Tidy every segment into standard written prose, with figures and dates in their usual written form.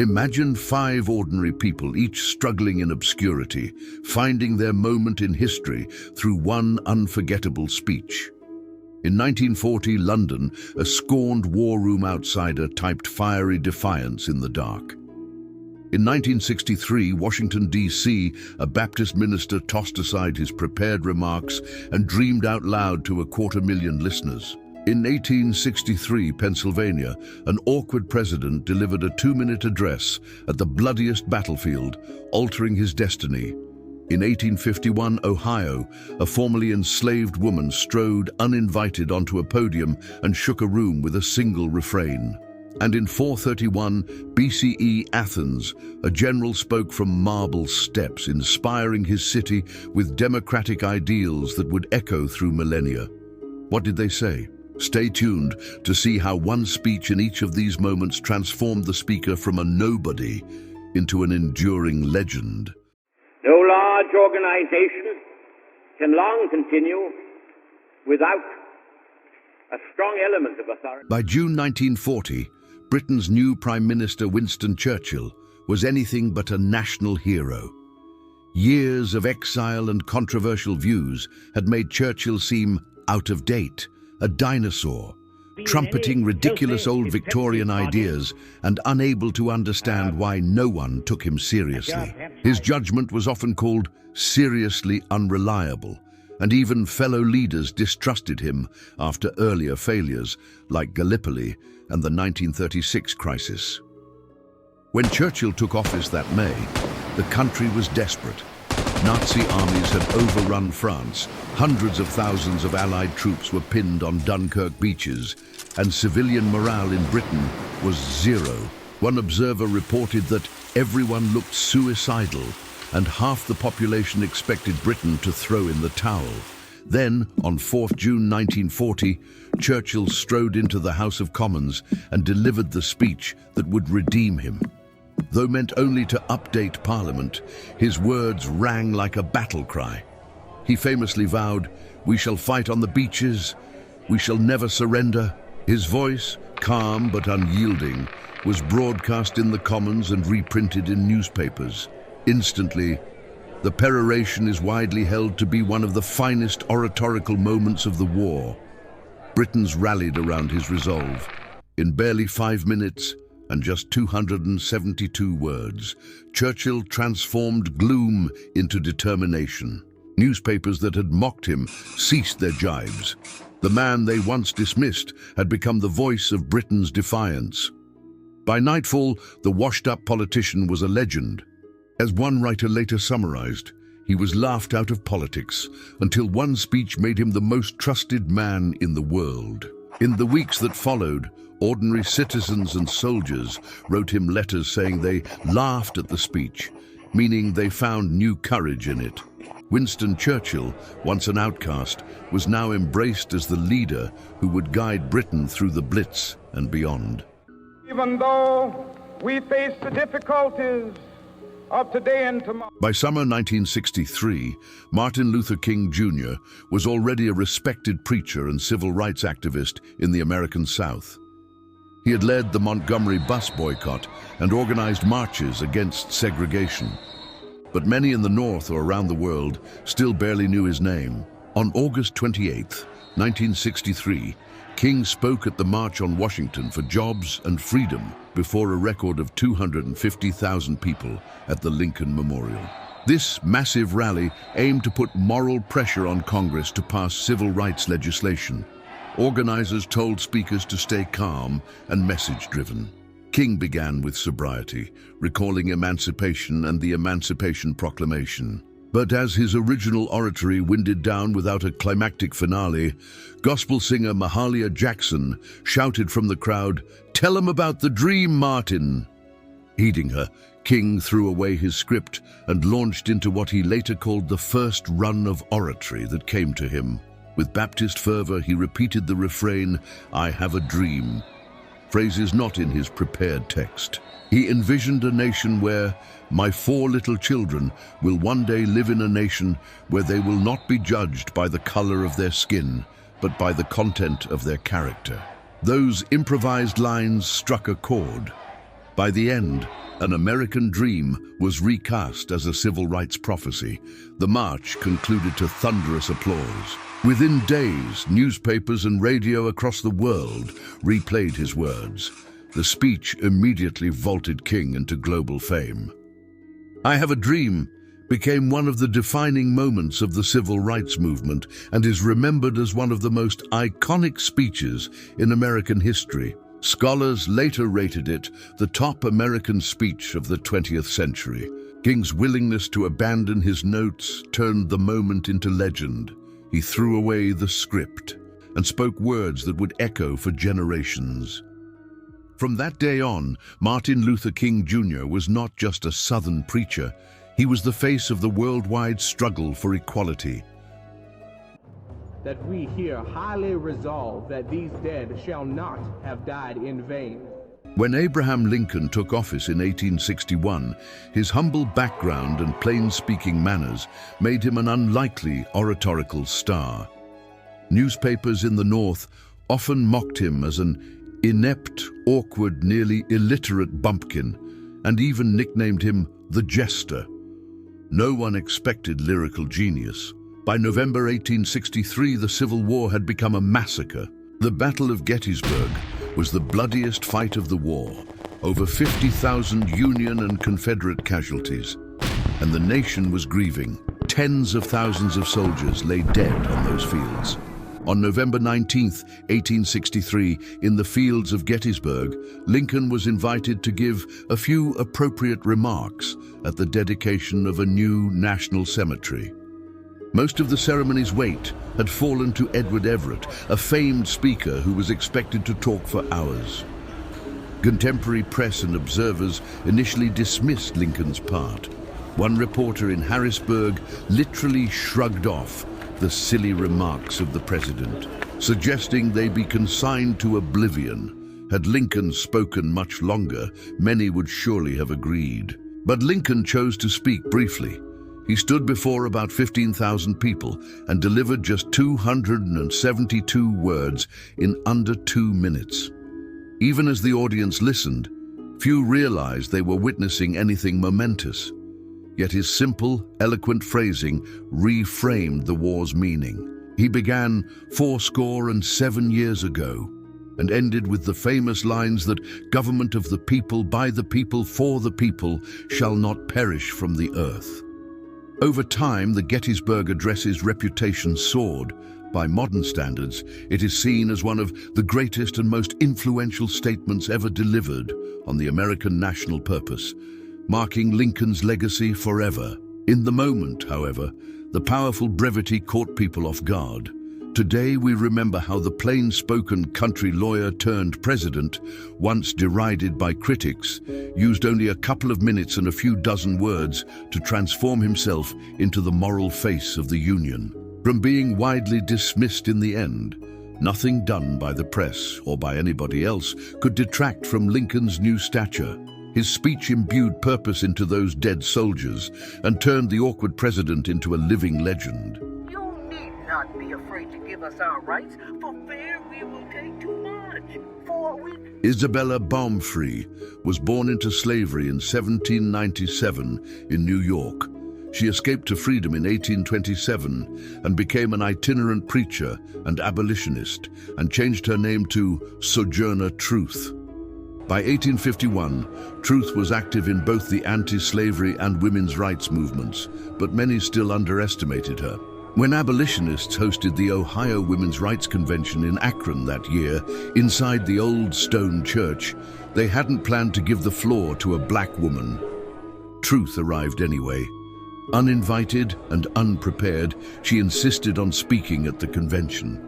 Imagine 5 ordinary people, each struggling in obscurity, finding their moment in history through one unforgettable speech. In 1940, London, a scorned war room outsider typed fiery defiance in the dark. In 1963, Washington, D.C., a Baptist minister tossed aside his prepared remarks and dreamed out loud to 250,000 listeners. In 1863, Pennsylvania, an awkward president delivered a 2-minute address at the bloodiest battlefield, altering his destiny. In 1851, Ohio, a formerly enslaved woman strode uninvited onto a podium and shook a room with a single refrain. And in 431 BCE, Athens, a general spoke from marble steps, inspiring his city with democratic ideals that would echo through millennia. What did they say? Stay tuned to see how one speech in each of these moments transformed the speaker from a nobody into an enduring legend. No large organization can long continue without a strong element of authority. By June 1940, Britain's new Prime Minister Winston Churchill was anything but a national hero. Years of exile and controversial views had made Churchill seem out of date, a dinosaur, trumpeting ridiculous old Victorian ideas and unable to understand why no one took him seriously. His judgment was often called seriously unreliable, and even fellow leaders distrusted him after earlier failures like Gallipoli and the 1936 crisis. When Churchill took office that May, the country was desperate. Nazi armies had overrun France, hundreds of thousands of Allied troops were pinned on Dunkirk beaches, and civilian morale in Britain was zero. One observer reported that everyone looked suicidal, and half the population expected Britain to throw in the towel. Then, on 4th June 1940, Churchill strode into the House of Commons and delivered the speech that would redeem him. Though meant only to update Parliament, his words rang like a battle cry. He famously vowed, "We shall fight on the beaches, we shall never surrender." His voice, calm but unyielding, was broadcast in the Commons and reprinted in newspapers. Instantly, the peroration is widely held to be one of the finest oratorical moments of the war. Britons rallied around his resolve. In barely 5 minutes, and just 272 words, Churchill transformed gloom into determination. Newspapers that had mocked him ceased their jibes. The man they once dismissed had become the voice of Britain's defiance. By nightfall, the washed-up politician was a legend. As one writer later summarized, he was laughed out of politics until one speech made him the most trusted man in the world. In the weeks that followed, ordinary citizens and soldiers wrote him letters saying they laughed at the speech, meaning they found new courage in it. Winston Churchill, once an outcast, was now embraced as the leader who would guide Britain through the Blitz and beyond. Even though we face the difficulties of today and tomorrow. By summer 1963, Martin Luther King Jr. was already a respected preacher and civil rights activist in the American South. He had led the Montgomery bus boycott and organized marches against segregation. But many in the North or around the world still barely knew his name. On August 28, 1963, King spoke at the March on Washington for Jobs and Freedom before a record of 250,000 people at the Lincoln Memorial. This massive rally aimed to put moral pressure on Congress to pass civil rights legislation. Organizers told speakers to stay calm and message-driven. King began with sobriety, recalling emancipation and the Emancipation Proclamation. But as his original oratory winded down without a climactic finale, gospel singer Mahalia Jackson shouted from the crowd, "Tell 'em about the dream, Martin." Heeding her, King threw away his script and launched into what he later called the first run of oratory that came to him. With Baptist fervor, he repeated the refrain, "I have a dream," phrases not in his prepared text. He envisioned a nation where my 4 little children will one day live in a nation where they will not be judged by the color of their skin, but by the content of their character. Those improvised lines struck a chord. By the end, an American dream was recast as a civil rights prophecy. The march concluded to thunderous applause. Within days, newspapers and radio across the world replayed his words. The speech immediately vaulted King into global fame. "I Have a Dream" became one of the defining moments of the civil rights movement and is remembered as one of the most iconic speeches in American history. Scholars later rated it the top American speech of the 20th century. King's willingness to abandon his notes turned the moment into legend. He threw away the script and spoke words that would echo for generations. From that day on, Martin Luther King Jr. was not just a Southern preacher, he was the face of the worldwide struggle for equality. That we here highly resolve that these dead shall not have died in vain. When Abraham Lincoln took office in 1861, his humble background and plain-speaking manners made him an unlikely oratorical star. Newspapers in the North often mocked him as an inept, awkward, nearly illiterate bumpkin, and even nicknamed him the Jester. No one expected lyrical genius. By November 1863, the Civil War had become a massacre. The Battle of Gettysburg was the bloodiest fight of the war, over 50,000 Union and Confederate casualties, and the nation was grieving. Tens of thousands of soldiers lay dead on those fields. On November 19, 1863, in the fields of Gettysburg, Lincoln was invited to give a few appropriate remarks at the dedication of a new national cemetery. Most of the ceremony's weight had fallen to Edward Everett, a famed speaker who was expected to talk for hours. Contemporary press and observers initially dismissed Lincoln's part. One reporter in Harrisburg literally shrugged off the silly remarks of the president, suggesting they be consigned to oblivion. Had Lincoln spoken much longer, many would surely have agreed. But Lincoln chose to speak briefly. He stood before about 15,000 people and delivered just 272 words in under 2 minutes. Even as the audience listened, few realized they were witnessing anything momentous. Yet his simple, eloquent phrasing reframed the war's meaning. He began 7 years ago and ended with the famous lines that government of the people, by the people, for the people, shall not perish from the earth. Over time, the Gettysburg Address's reputation soared. By modern standards, it is seen as one of the greatest and most influential statements ever delivered on the American national purpose, marking Lincoln's legacy forever. In the moment, however, the powerful brevity caught people off guard. Today we remember how the plain-spoken country lawyer turned president, once derided by critics, used only a couple of minutes and a few dozen words to transform himself into the moral face of the Union. From being widely dismissed in the end, nothing done by the press or by anybody else could detract from Lincoln's new stature. His speech imbued purpose into those dead soldiers and turned the awkward president into a living legend. You need not be afraid to give us our rights, for fear we will take too much. Isabella Baumfree was born into slavery in 1797 in New York. She escaped to freedom in 1827 and became an itinerant preacher and abolitionist, and changed her name to Sojourner Truth. By 1851, Truth was active in both the anti-slavery and women's rights movements, but many still underestimated her. When abolitionists hosted the Ohio Women's Rights Convention in Akron that year, inside the old stone church, they hadn't planned to give the floor to a black woman. Truth arrived anyway. Uninvited and unprepared, she insisted on speaking at the convention.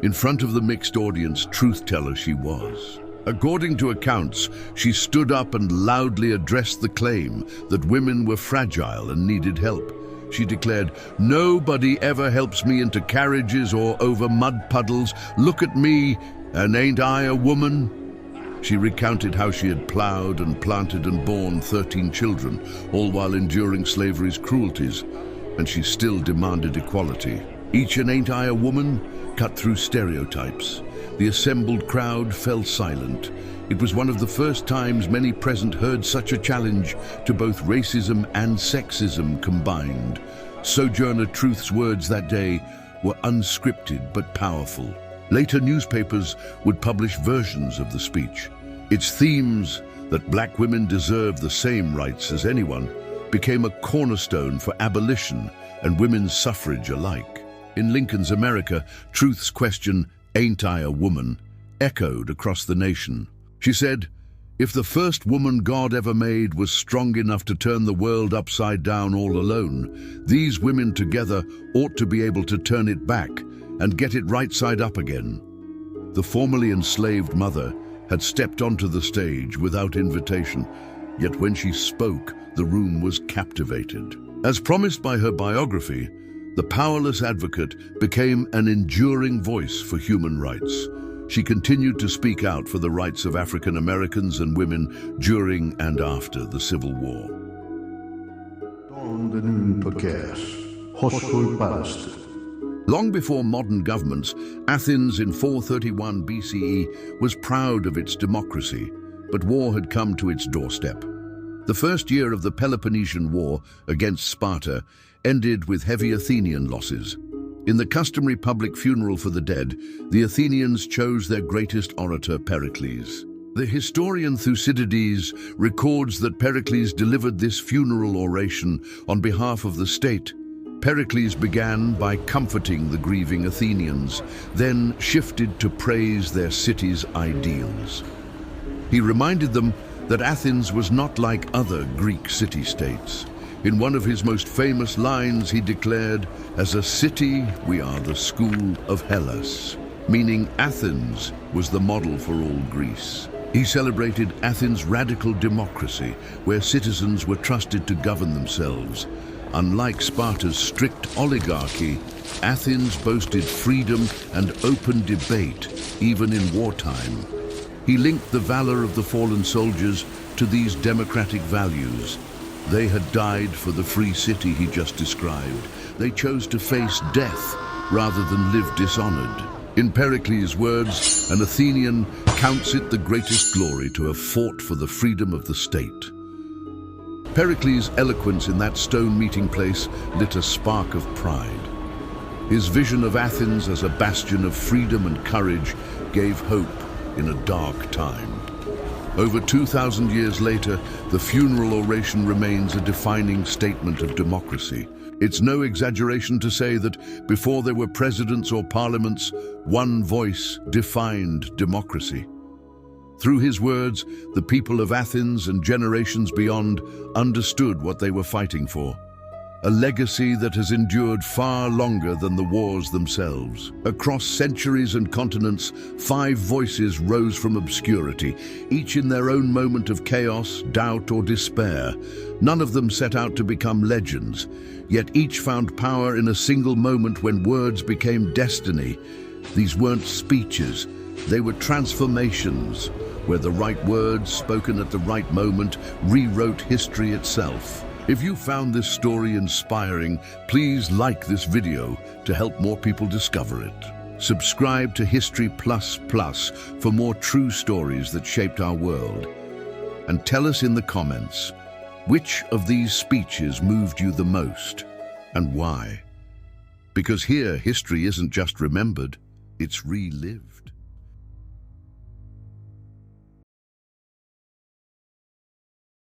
In front of the mixed audience, truth-teller she was. According to accounts, she stood up and loudly addressed the claim that women were fragile and needed help. She declared, "Nobody ever helps me into carriages or over mud puddles. Look at me, and ain't I a woman?" She recounted how she had plowed and planted and borne 13 children, all while enduring slavery's cruelties, and she still demanded equality. Each and ain't I a woman cut through stereotypes. the assembled crowd fell silent. It was one of the first times many present heard such a challenge to both racism and sexism combined. Sojourner Truth's words that day were unscripted but powerful. Later newspapers would publish versions of the speech. Its themes, that black women deserve the same rights as anyone, became a cornerstone for abolition and women's suffrage alike. In Lincoln's America, Truth's question, "Ain't I a woman?" echoed across the nation. She said, "If the first woman God ever made was strong enough to turn the world upside down all alone, these women together ought to be able to turn it back and get it right side up again." The formerly enslaved mother had stepped onto the stage without invitation, yet when she spoke, the room was captivated. As promised by her biography, the powerless advocate became an enduring voice for human rights. She continued to speak out for the rights of African Americans and women during and after the Civil War. Long before modern governments, Athens in 431 BCE was proud of its democracy, but war had come to its doorstep. The first year of the Peloponnesian War against Sparta ended with heavy Athenian losses. In the customary public funeral for the dead, the Athenians chose their greatest orator, Pericles. The historian Thucydides records that Pericles delivered this funeral oration on behalf of the state. Pericles began by comforting the grieving Athenians, then shifted to praise their city's ideals. He reminded them that Athens was not like other Greek city-states. In one of his most famous lines, he declared, "As a city, we are the school of Hellas," meaning Athens was the model for all Greece. He celebrated Athens' radical democracy, where citizens were trusted to govern themselves. Unlike Sparta's strict oligarchy, Athens boasted freedom and open debate, even in wartime. He linked the valor of the fallen soldiers to these democratic values. They had died for the free city he just described. They chose to face death rather than live dishonored. In Pericles' words, an Athenian counts it the greatest glory to have fought for the freedom of the state. Pericles' eloquence in that stone meeting place lit a spark of pride. His vision of Athens as a bastion of freedom and courage gave hope in a dark time. Over 2,000 years later, the funeral oration remains a defining statement of democracy. It's no exaggeration to say that before there were presidents or parliaments, one voice defined democracy. Through his words, the people of Athens and generations beyond understood what they were fighting for. A legacy that has endured far longer than the wars themselves. Across centuries and continents, 5 voices rose from obscurity, each in their own moment of chaos, doubt, or despair. None of them set out to become legends, yet each found power in a single moment when words became destiny. These weren't speeches, they were transformations, where the right words, spoken at the right moment, rewrote history itself. If you found this story inspiring, please like this video to help more people discover it. Subscribe to History Plus Plus for more true stories that shaped our world. And tell us in the comments, which of these speeches moved you the most and why? Because here, history isn't just remembered, it's relived.